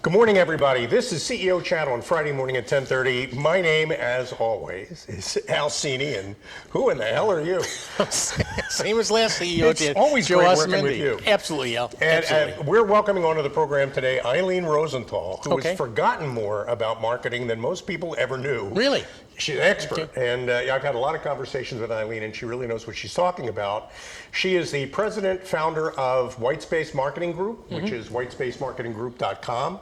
Good morning, everybody. This is CEO Chat on Friday morning at 10:30. My name, as always, is Al Cini, and who in the hell are you? Same as last CEO It's did. always Joe great working Osmendi. with you. Absolutely, Al. And Absolutely. we're welcoming onto the program today Ilene Rosenthal, who Okay. has forgotten more about marketing than most people ever knew. Really? She's an expert, Okay. and I've had a lot of conversations with Ilene, and she really knows what she's talking about. She is the president, founder of Whitespace Marketing Group, which is whitespacemarketinggroup.com.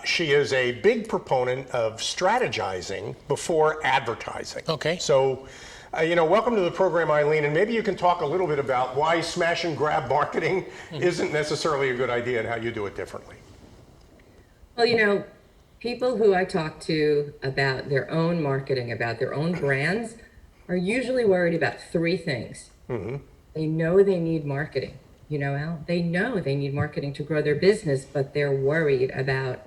She is a big proponent of strategizing before advertising. Okay. So, welcome to the program, Ilene, and maybe you can talk a little bit about why smash and grab marketing isn't necessarily a good idea and how you do it differently. Well, people who I talk to about their own marketing, about their own brands, are usually worried about three things. They know they need marketing. Al, they know they need marketing to grow their business, but they're worried about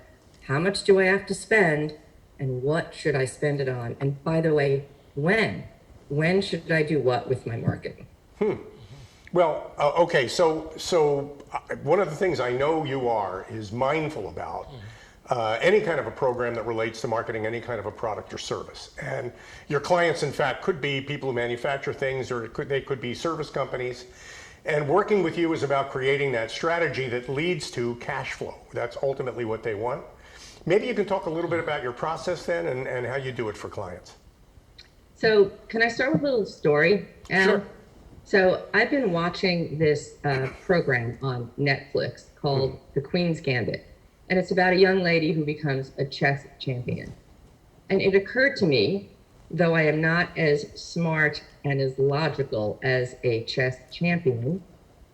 how much do I have to spend and what should I spend it on? And by the way, when? When should I do what with my marketing? Well, okay, so one of the things I know you are is mindful about any kind of a program that relates to marketing, any kind of a product or service. And your clients, in fact, could be people who manufacture things, or they could be service companies. And working with you is about creating that strategy that leads to cash flow. That's ultimately what they want. Maybe you can talk a little bit about your process then and how you do it for clients. So can I start with a little story, Al? Sure. So I've been watching this program on Netflix called The Queen's Gambit. And it's about a young lady who becomes a chess champion. And it occurred to me, though I am not as smart and as logical as a chess champion,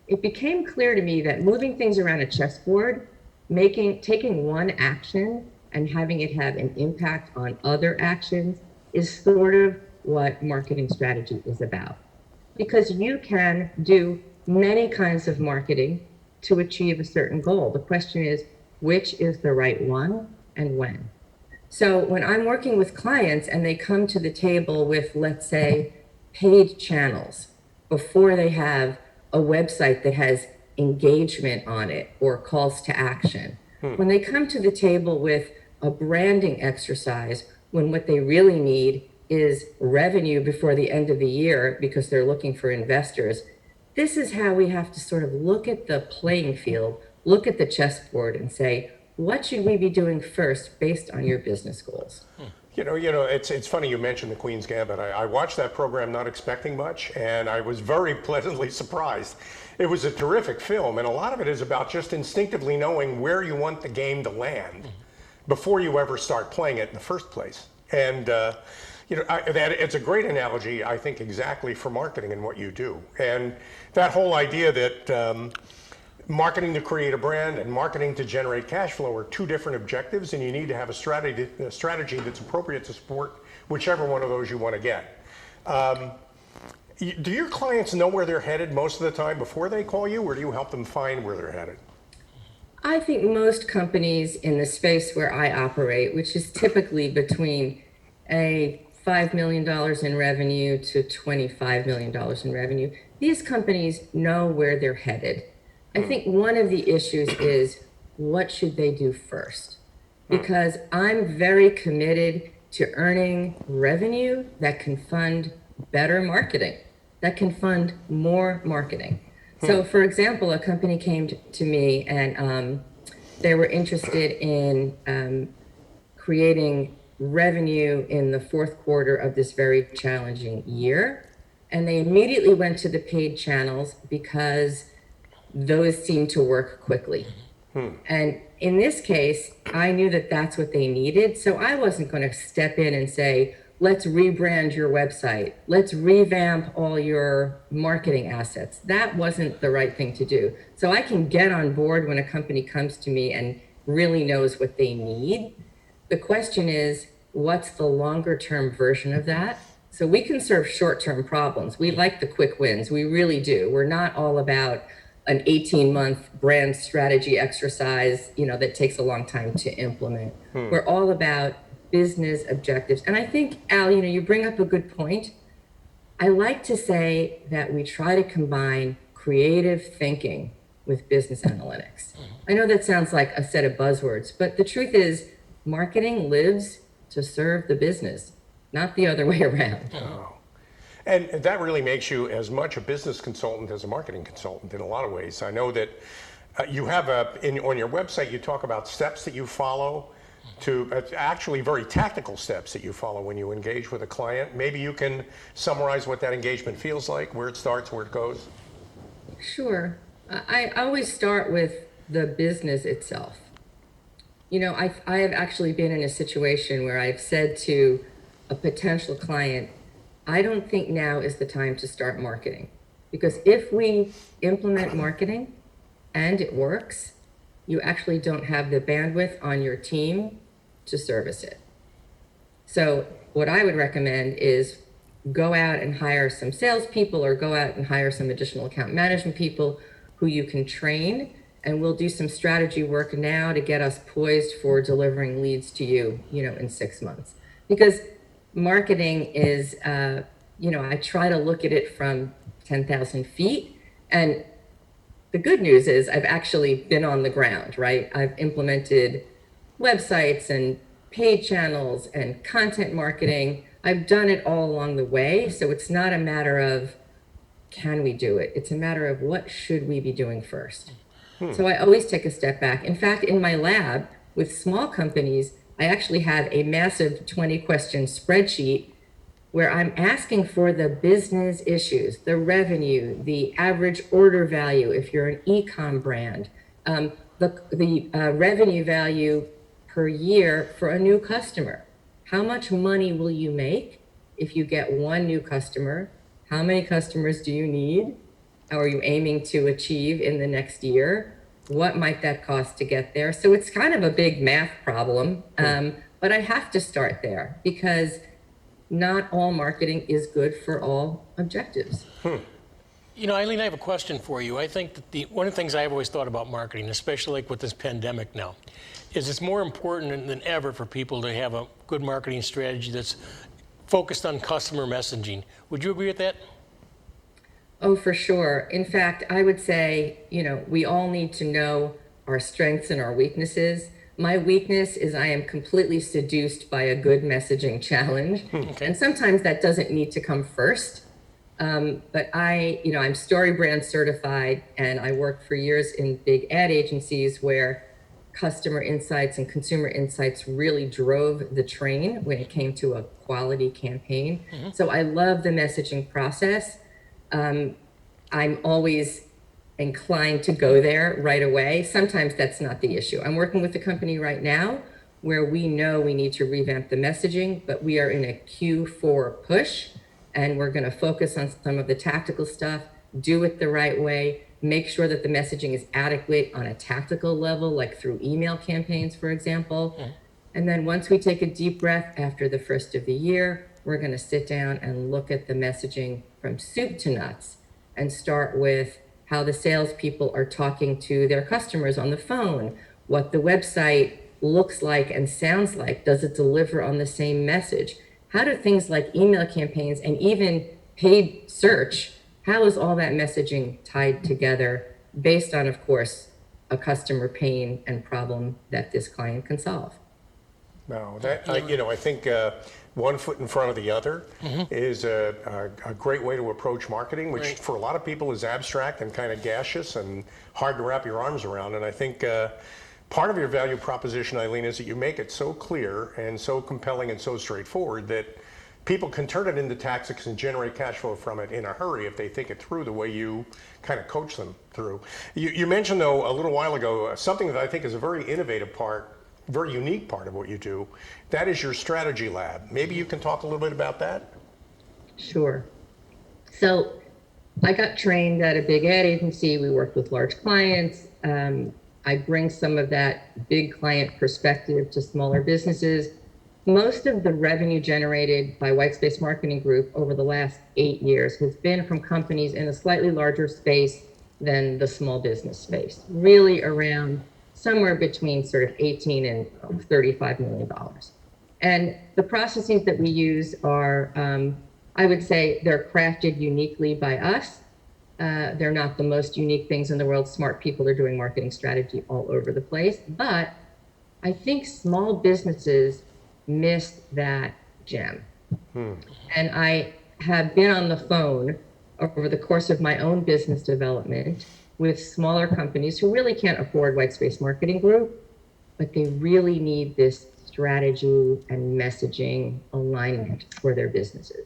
it became clear to me that moving things around a chessboard, taking one action and having it have an impact on other actions is sort of what marketing strategy is about. Because you can do many kinds of marketing to achieve a certain goal. The question is, which is the right one and when? So when I'm working with clients and they come to the table with, let's say, paid channels before they have a website that has engagement on it or calls to action, when they come to the table with a branding exercise, when what they really need is revenue before the end of the year because they're looking for investors, this is how we have to sort of look at the playing field, look at the chessboard and say, what should we be doing first based on your business goals? It's funny you mentioned the Queen's Gambit. I watched that program not expecting much, and I was very pleasantly surprised. It was a terrific film, and a lot of it is about just instinctively knowing where you want the game to land before you ever start playing it in the first place. And it's a great analogy, I think, exactly for marketing and what you do. And that whole idea that marketing to create a brand and marketing to generate cash flow are two different objectives, and you need to have a strategy that's appropriate to support whichever one of those you want to get. Do your clients know where they're headed most of the time before they call you, or do you help them find where they're headed? I think most companies in the space where I operate, which is typically between a $5 million in revenue to $25 million in revenue, these companies know where they're headed. I think one of the issues is, what should they do first? Because I'm very committed to earning revenue that can fund better marketing, that can fund more marketing. So for example, a company came to me and they were interested in creating revenue in the fourth quarter of this very challenging year. And they immediately went to the paid channels because those seem to work quickly. And in this case, I knew that that's what they needed. So I wasn't going to step in and say, let's rebrand your website. Let's revamp all your marketing assets. That wasn't the right thing to do. So I can get on board when a company comes to me and really knows what they need. The question is, what's the longer term version of that? So we can serve short-term problems. We like the quick wins. We really do. We're not all about an 18-month brand strategy exercise, that takes a long time to implement. We're all about business objectives. And I think, Al, you bring up a good point. I like to say that we try to combine creative thinking with business analytics. I know that sounds like a set of buzzwords, but the truth is marketing lives to serve the business, not the other way around. And that really makes you as much a business consultant as a marketing consultant in a lot of ways. I know that you have on your website, you talk about steps that you follow to actually very tactical steps that you follow when you engage with a client. Maybe you can summarize what that engagement feels like, where it starts, where it goes. Sure. I always start with the business itself. You know, I have actually been in a situation where I've said to a potential client, I don't think now is the time to start marketing. Because if we implement marketing and it works, you actually don't have the bandwidth on your team to service it. So what I would recommend is go out and hire some salespeople or go out and hire some additional account management people who you can train, and we'll do some strategy work now to get us poised for delivering leads to you, in 6 months. Because marketing is, I try to look at it from 10,000 feet. And the good news is I've actually been on the ground, right? I've implemented websites and paid channels and content marketing. I've done it all along the way. So it's not a matter of, can we do it? It's a matter of what should we be doing first? So I always take a step back. In fact, in my lab with small companies, I actually have a massive 20-question spreadsheet where I'm asking for the business issues, the revenue, the average order value if you're an e-com brand, the revenue value per year for a new customer. How much money will you make if you get one new customer? How many customers do you need? How are you aiming to achieve in the next year? What might that cost to get there? So it's kind of a big math problem, but I have to start there because not all marketing is good for all objectives. Ilene, I have a question for you. I think that one of the things I've always thought about marketing, especially like with this pandemic now, is it's more important than ever for people to have a good marketing strategy that's focused on customer messaging. Would you agree with that? Oh, for sure. In fact, I would say, we all need to know our strengths and our weaknesses. My weakness is I am completely seduced by a good messaging challenge. Okay. And sometimes that doesn't need to come first. But I'm StoryBrand certified, and I worked for years in big ad agencies where customer insights and consumer insights really drove the train when it came to a quality campaign. So I love the messaging process. I'm always inclined to go there right away. Sometimes that's not the issue. I'm working with a company right now where we know we need to revamp the messaging, but we are in a Q4 push, and we're going to focus on some of the tactical stuff, do it the right way, make sure that the messaging is adequate on a tactical level, like through email campaigns, for example. And then once we take a deep breath after the first of the year, we're going to sit down and look at the messaging from soup to nuts and start with how the salespeople are talking to their customers on the phone, what the website looks like and sounds like. Does it deliver on the same message? How do things like email campaigns and even paid search, how is all that messaging tied together based on, of course, a customer pain and problem that this client can solve? No, I think one foot in front of the other is a great way to approach marketing, which for a lot of people is abstract and kind of gaseous and hard to wrap your arms around. And I think part of your value proposition, Ilene, is that you make it so clear and so compelling and so straightforward that people can turn it into tactics and generate cash flow from it in a hurry if they think it through the way you kind of coach them through. You mentioned, though, a little while ago, something that I think is a very innovative part, very unique part of what you do. That is your strategy lab. Maybe you can talk a little bit about that? Sure. So I got trained at a big ad agency. We worked with large clients. I bring some of that big client perspective to smaller businesses. Most of the revenue generated by Whitespace Marketing Group over the last 8 years has been from companies in a slightly larger space than the small business space, really around somewhere between sort of 18 and $35 million. And the processes that we use are, I would say they're crafted uniquely by us. They're not the most unique things in the world. Smart people are doing marketing strategy all over the place. But I think small businesses missed that gem. And I have been on the phone over the course of my own business development with smaller companies who really can't afford White Space Marketing Group, but they really need this strategy and messaging alignment for their businesses.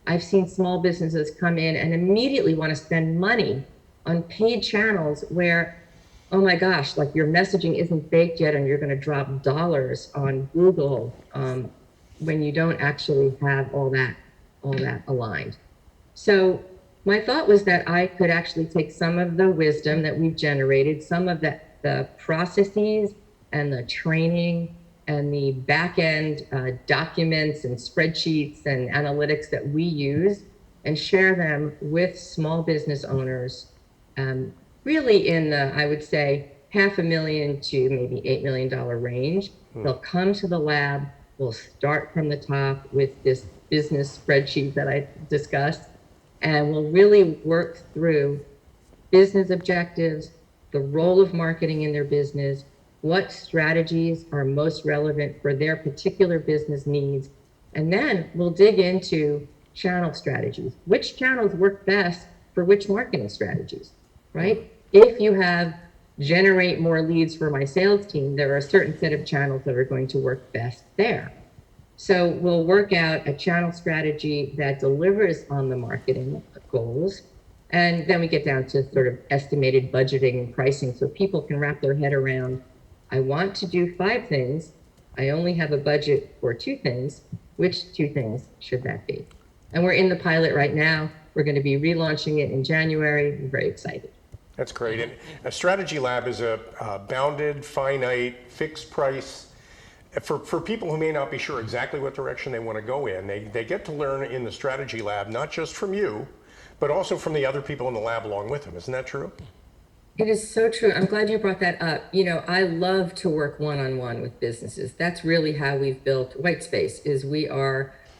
I've seen small businesses come in and immediately want to spend money on paid channels where, oh my gosh, like your messaging isn't baked yet and you're going to drop dollars on Google when you don't actually have all that aligned. So my thought was that I could actually take some of the wisdom that we've generated, some of the processes and the training and the back end documents and spreadsheets and analytics that we use, and share them with small business owners, really in the, I would say, $500,000 to maybe $8 million range. They'll come to the lab, we'll start from the top with this business spreadsheet that I discussed, and we'll really work through business objectives, the role of marketing in their business, what strategies are most relevant for their particular business needs. And then we'll dig into channel strategies. Which channels work best for which marketing strategies, right? If you have generate more leads for my sales team, there are a certain set of channels that are going to work best there. So we'll work out a channel strategy that delivers on the marketing goals. And then we get down to sort of estimated budgeting and pricing so people can wrap their head around, I want to do 5 things. I only have a budget for 2 things. Which 2 things should that be? And we're in the pilot right now. We're going to be relaunching it in January. I'm very excited. That's great. And a strategy lab is a bounded, finite, fixed price. For people who may not be sure exactly what direction they want to go in, they get to learn in the strategy lab, not just from you, but also from the other people in the lab along with them. Isn't that true? It is so true. I'm glad you brought that up. You know, I love to work one-on-one with businesses. That's really how we've built White Space, is we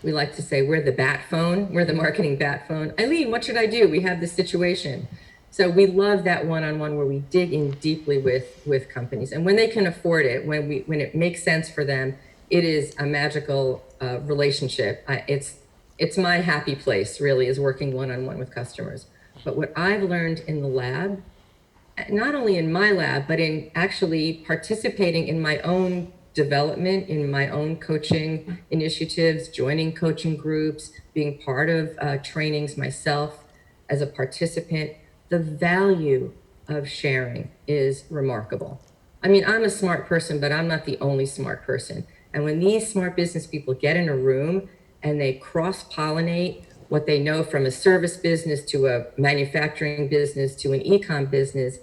like to say we're the bat phone. We're the marketing bat phone. Ilene, what should I do? We have this situation. So we love that one-on-one where we dig in deeply with companies. And when they can afford it, when it makes sense for them, it is a magical relationship. It's my happy place, really, is working one-on-one with customers. But what I've learned in the lab, not only in my lab, but in actually participating in my own development, in my own coaching initiatives, joining coaching groups, being part of trainings myself as a participant, the value of sharing is remarkable. I mean, I'm a smart person, but I'm not the only smart person. And when these smart business people get in a room and they cross-pollinate what they know from a service business to a manufacturing business to an e-com business,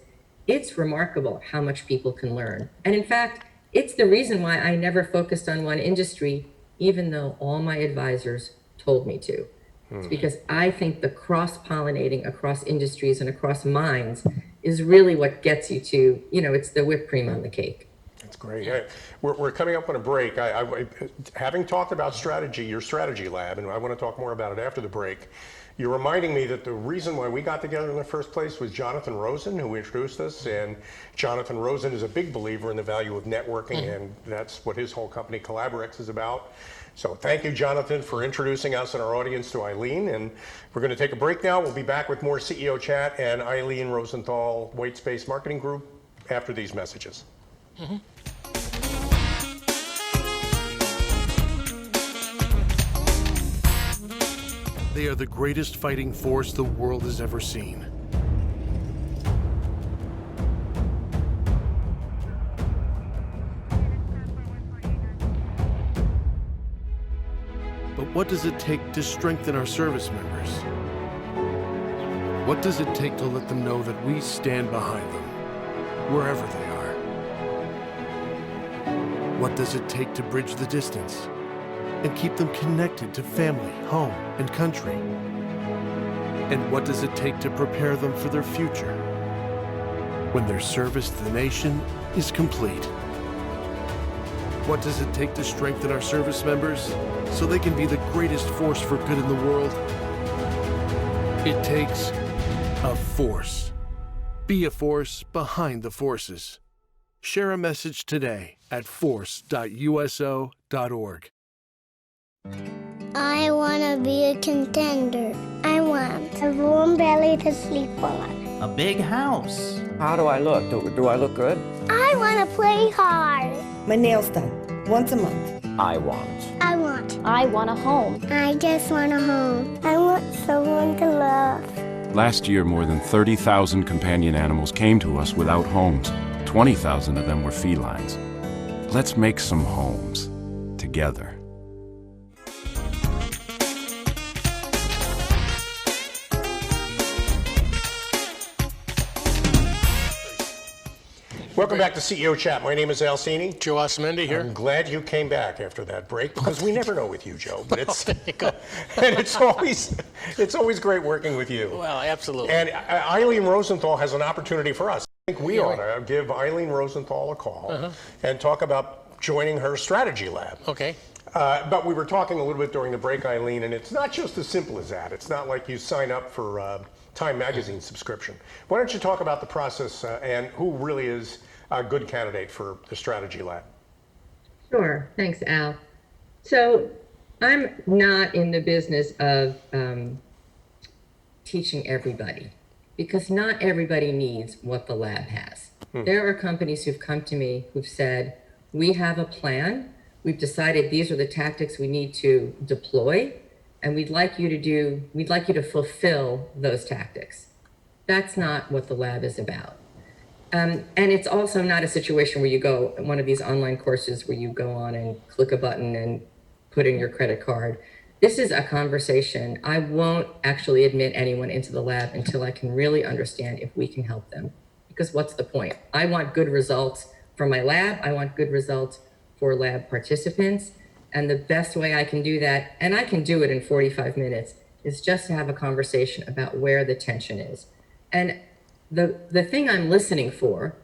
it's remarkable how much people can learn. And in fact, it's the reason why I never focused on one industry, even though all my advisors told me to. It's because I think the cross-pollinating across industries and across minds is really what gets you to, it's the whipped cream on the cake. That's great. Hey, we're coming up on a break. Having talked about strategy, your strategy lab, and I want to talk more about it after the break, you're reminding me that the reason why we got together in the first place was Jonathan Rosen, who introduced us. And Jonathan Rosen is a big believer in the value of networking, and that's what his whole company, Collaborex, is about. So thank you, Jonathan, for introducing us and our audience to Ilene. And we're going to take a break now. We'll be back with more CEO Chat and Ilene Rosenthal, White Space Marketing Group, after these messages. They are the greatest fighting force the world has ever seen. But what does it take to strengthen our service members? What does it take to let them know that we stand behind them, wherever they are? What does it take to bridge the distance and keep them connected to family, home, and country? And what does it take to prepare them for their future when their service to the nation is complete? What does it take to strengthen our service members so they can be the greatest force for good in the world? It takes of force. Be a force behind the forces. Share a message today at force.uso.org. I want to be a contender. I want a warm belly to sleep on. A big house. How do I look? Do I look good? I want to play hard. My nails done once a month. I want. I want a home. I just want a home. I want someone to love. Last year, more than 30,000 companion animals came to us without homes. 20,000 of them were felines. Let's make some homes together. Welcome back to CEO Chat. My name is Al Cini. Joe Osmendi here. I'm glad you came back after that break because we never know with you, Joe. But it's There you go. and it's always great working with you. Well, absolutely. And Ilene Rosenthal has an opportunity for us. I think we ought to give Ilene Rosenthal a call and talk about joining her strategy lab. Okay. But we were talking a little bit during the break, Ilene, and it's not just as simple as that. It's not like you sign up for Time Magazine subscription. Why don't you talk about the process and who really is a good candidate for the strategy lab? Sure. Thanks, Al. So I'm not in the business of teaching everybody because not everybody needs what the lab has. There are companies who've come to me who've said, we have a plan. We've decided these are the tactics we need to deploy, and we'd like you to fulfill those tactics. That's not what the lab is about. And it's also not a situation where you go one of these online courses where you go on and click a button and put in your credit card. This is a conversation. I won't actually admit anyone into the lab until I can really understand if we can help them. Because what's the point? I want good results for my lab. I want good results for lab participants. And the best way I can do that, and I can do it in 45 minutes, is just to have a conversation about where the tension is. And the thing I'm listening for,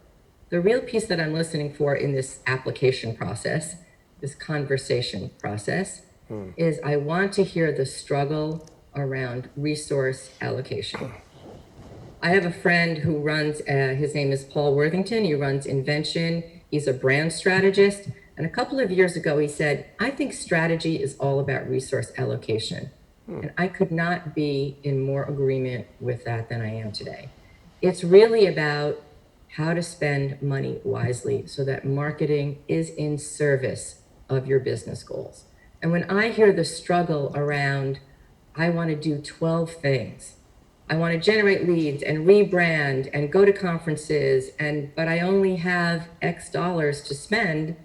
the real piece that I'm listening for in this application process, this conversation process, is I want to hear the struggle around resource allocation. I have a friend who runs, his name is Paul Worthington. He runs Invention. He's a brand strategist. And a couple of years ago, he said, I think strategy is all about resource allocation. And I could not be in more agreement with that than I am today. It's really about how to spend money wisely so that marketing is in service of your business goals. And when I hear the struggle around, I want to do 12 things. I want to generate leads and rebrand and go to conferences, but I only have X dollars to spend.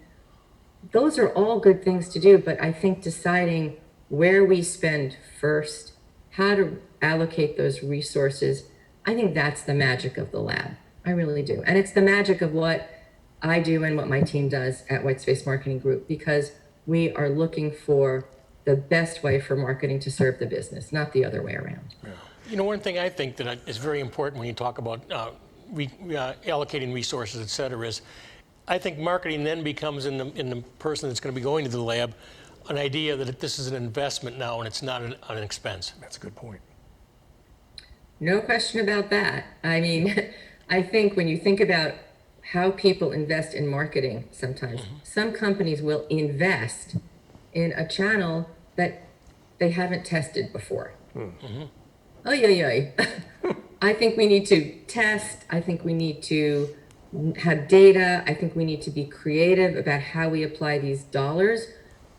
Those are all good things to do, but I think deciding where we spend first, how to allocate those resources, I think that's the magic of the lab. I really do. And it's the magic of what I do and what my team does at White Space Marketing Group, because we are looking for the best way for marketing to serve the business, not the other way around. Yeah. You know, one thing I think that is very important when you talk about allocating resources, et cetera, is I think marketing then becomes in the person that's going to be going to the lab an idea that this is an investment now and it's not an expense. That's a good point. No question about that. I mean, I think when you think about how people invest in marketing sometimes, some companies will invest in a channel that they haven't tested before. Oh, yeah. I think we need to test. I think we need to have data. I think we need to be creative about how we apply these dollars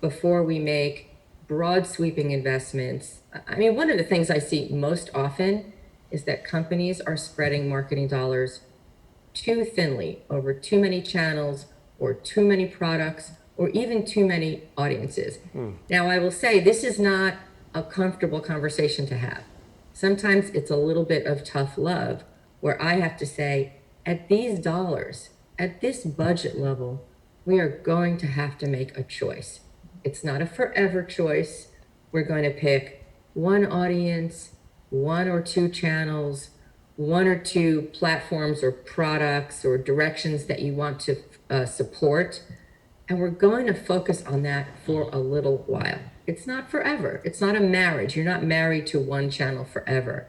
before we make broad sweeping investments. I mean, one of the things I see most often is that companies are spreading marketing dollars too thinly over too many channels or too many products or even too many audiences. Now, I will say this is not a comfortable conversation to have. Sometimes it's a little bit of tough love where I have to say, at these dollars, at this budget level, we are going to have to make a choice. It's not a forever choice. We're going to pick one audience, one or two channels, one or two platforms or products or directions that you want to support. And we're going to focus on that for a little while. It's not forever. It's not a marriage. You're not married to one channel forever.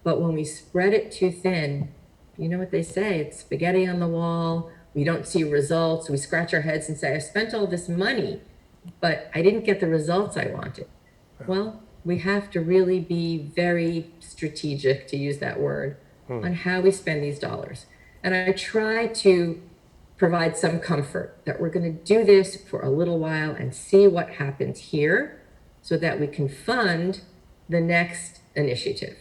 But when we spread it too thin, you know what they say, it's spaghetti on the wall. We don't see results. We scratch our heads and say, I spent all this money, but I didn't get the results I wanted. Well, we have to really be very strategic, to use that word, on how we spend these dollars. And I try to provide some comfort that we're going to do this for a little while and see what happens here so that we can fund the next initiative.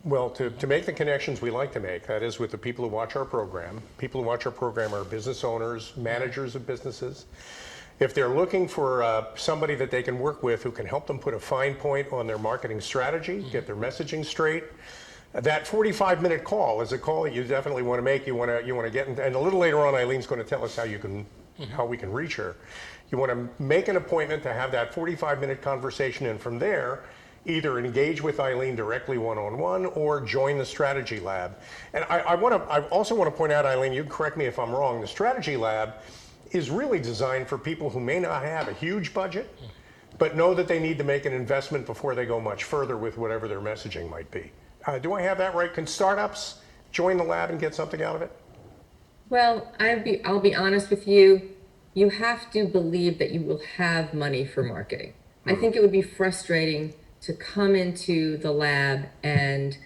Well, to make the connections we like to make, that is with the people who watch our program. People who watch our program are business owners, managers of businesses. If they're looking for somebody that they can work with who can help them put a fine point on their marketing strategy, get their messaging straight, that 45-minute call is a call that you definitely want to make. You want to get in, and a little later on, Eileen's going to tell us how we can reach her. You want to make an appointment to have that 45-minute conversation, and from there, either engage with Eileen directly one-on-one or join the strategy lab. And I also want to point out, Eileen, you correct me if I'm wrong, the strategy lab is really designed for people who may not have a huge budget, but know that they need to make an investment before they go much further with whatever their messaging might be. Do I have that right? Can startups join the lab and get something out of it? Well, I'll be honest with you. You have to believe that you will have money for marketing. I think it would be frustrating to come into the lab and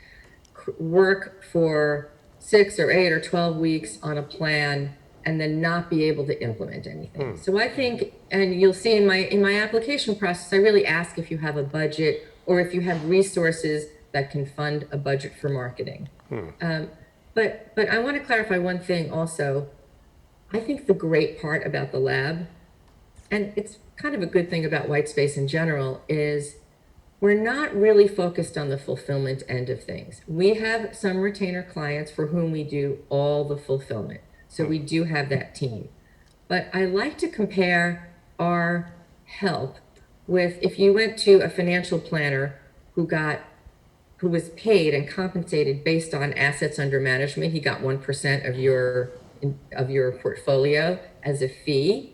work for 6 or 8 or 12 weeks on a plan and then not be able to implement anything. So I think, and you'll see in my application process, I really ask if you have a budget or if you have resources that can fund a budget for marketing. But I want to clarify one thing also. I think the great part about the lab, and it's kind of a good thing about Whitespace in general, is we're not really focused on the fulfillment end of things. We have some retainer clients for whom we do all the fulfillment. So we do have that team. But I like to compare our help with if you went to a financial planner who was paid and compensated based on assets under management. He got 1% of your portfolio as a fee,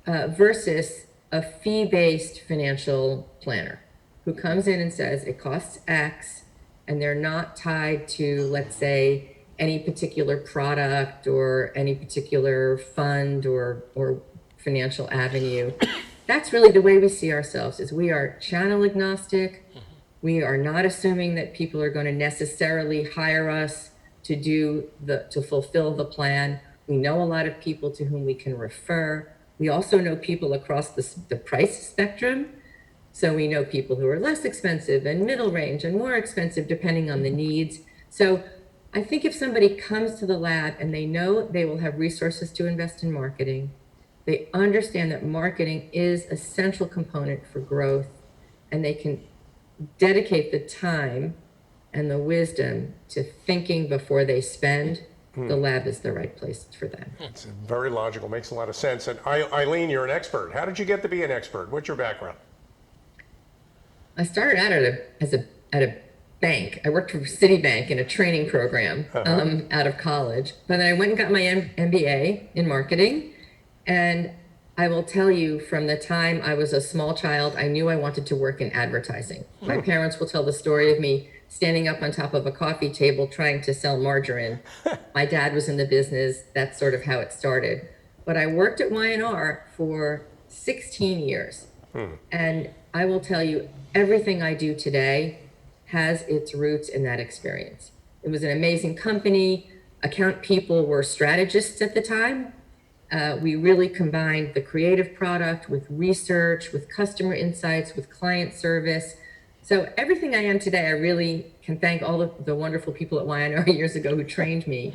versus a fee-based financial planner who comes in and says it costs X, and they're not tied to, let's say, any particular product or any particular fund or financial avenue. That's really the way we see ourselves, is we are channel agnostic. We are not assuming that people are going to necessarily hire us to fulfill the plan. We know a lot of people to whom we can refer. We also know people across the price spectrum. So we know people who are less expensive and middle range and more expensive depending on the needs. So I think if somebody comes to the lab and they know they will have resources to invest in marketing, they understand that marketing is a central component for growth, and they can dedicate the time and the wisdom to thinking before they spend, the lab is the right place for them. It's very logical, makes a lot of sense. And Eileen, you're an expert. How did you get to be an expert? What's your background? I started out at a bank. I worked for Citibank in a training program out of college. But then I went and got my MBA in marketing. And I will tell you, from the time I was a small child, I knew I wanted to work in advertising. My parents will tell the story of me standing up on top of a coffee table trying to sell margarine. My dad was in the business. That's sort of how it started. But I worked at Y&R for 16 years. And I will tell you, everything I do today has its roots in that experience. It was an amazing company. Account people were strategists at the time. We really combined the creative product with research, with customer insights, with client service. So everything I am today, I really can thank all of the wonderful people at Y&R years ago who trained me.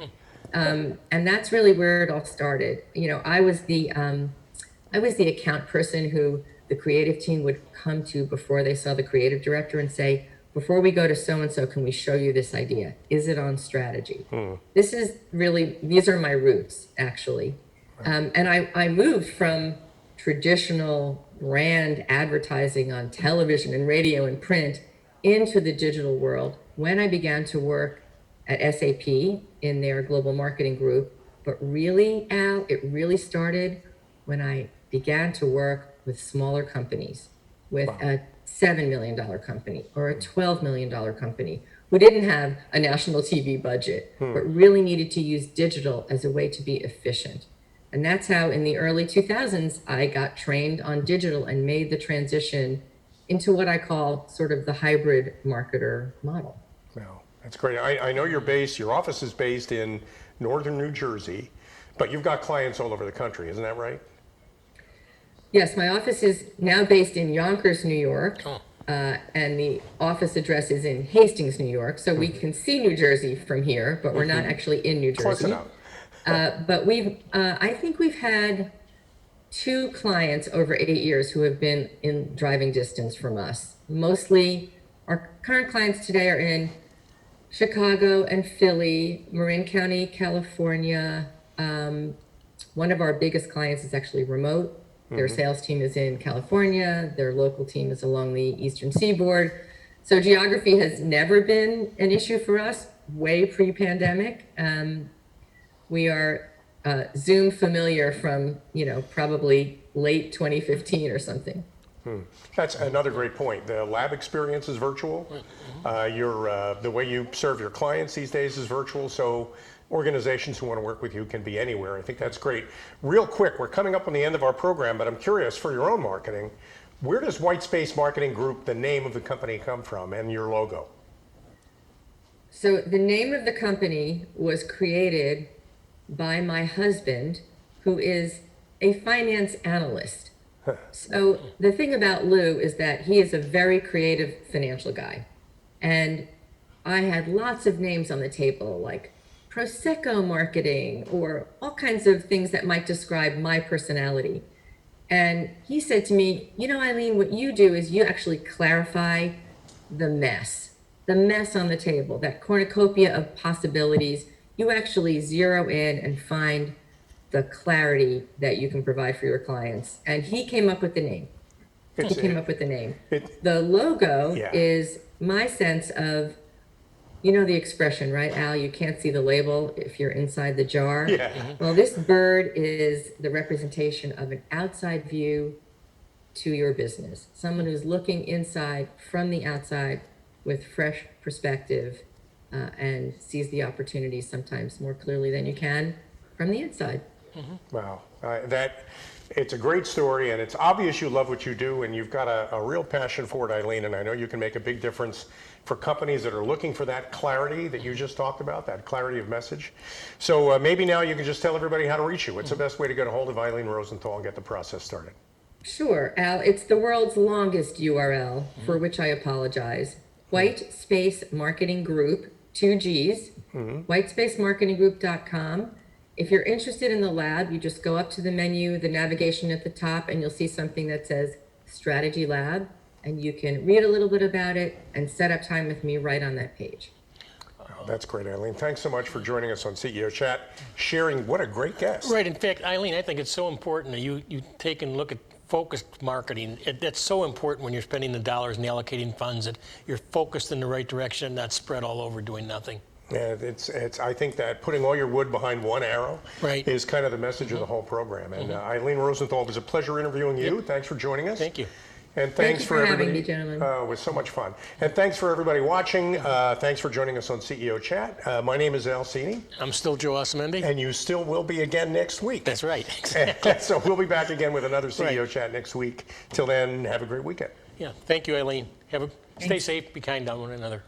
And that's really where it all started. You know, I was the account person who the creative team would come to before they saw the creative director and say, before we go to so-and-so, can we show you this idea? Is it on strategy? These are my roots, actually. And I moved from traditional brand advertising on television and radio and print into the digital world when I began to work at SAP in their global marketing group. But really, Al, it really started when I began to work with smaller companies, with a $7 million company or a $12 million company who didn't have a national TV budget, but really needed to use digital as a way to be efficient. And that's how in the early 2000s, I got trained on digital and made the transition into what I call sort of the hybrid marketer model. Wow, that's great. I know your office is based in northern New Jersey, but you've got clients all over the country, isn't that right? Yes, my office is now based in Yonkers, New York, and the office address is in Hastings, New York. So we can see New Jersey from here, but we're not actually in New Jersey. Close enough. But I think we've had 2 clients over 8 years who have been in driving distance from us. Mostly our current clients today are in Chicago and Philly, Marin County, California. One of our biggest clients is actually remote. Their sales team is in California. Their local team is along the Eastern Seaboard. So geography has never been an issue for us, way pre-pandemic. We are Zoom familiar from, probably late 2015 or something. That's another great point. The lab experience is virtual. The way you serve your clients these days is virtual. So organizations who want to work with you can be anywhere. I think that's great. Real quick, we're coming up on the end of our program, but I'm curious for your own marketing, where does White Space Marketing Group, the name of the company, come from and your logo? So the name of the company was created by my husband, who is a finance analyst. So the thing about Lou is that he is a very creative financial guy. And I had lots of names on the table, like Prosecco marketing or all kinds of things that might describe my personality. And he said to me, Ilene, what you do is you actually clarify the mess on the table, that cornucopia of possibilities. You actually zero in and find the clarity that you can provide for your clients. And he came up with the name. The logo is my sense of, the expression, right, Al? You can't see the label if you're inside the jar. Yeah. Well, this bird is the representation of an outside view to your business. Someone who's looking inside from the outside with fresh perspective and sees the opportunities sometimes more clearly than you can from the inside. Wow, it's a great story, and it's obvious you love what you do, and you've got a real passion for it, Ilene, and I know you can make a big difference for companies that are looking for that clarity that you just talked about, that clarity of message. So maybe now you can just tell everybody how to reach you. What's the best way to get a hold of Ilene Rosenthal and get the process started? Sure, Al. It's the world's longest URL, for which I apologize. White Space Marketing Group, 2 Gs, whitespacemarketinggroup.com. If you're interested in the lab, you just go up to the menu, the navigation at the top, and you'll see something that says Strategy Lab, and you can read a little bit about it and set up time with me right on that page. Oh, that's great, Ilene. Thanks so much for joining us on CEO Chat, sharing what a great guest. Right. In fact, Ilene, I think it's so important that you take and look at focused marketing. That's so important when you're spending the dollars and allocating funds, that you're focused in the right direction, not spread all over doing nothing. Yeah, I think that putting all your wood behind one arrow Right. is kind of the message of the whole program. And Ilene Rosenthal, it was a pleasure interviewing you. Yep. Thanks for joining us. Thank you. And Thank thanks you for for everybody. having me, gentlemen. It was so much fun. And thanks for everybody watching. Thanks for joining us on CEO Chat. My name is Al Cini, I'm still Joe Osamendi. and you still will be again next week. That's right. So we'll be back again with another CEO Right. Chat next week. Till then, have a great weekend. Yeah. Thank you, Ilene. Stay safe, be kind to one another.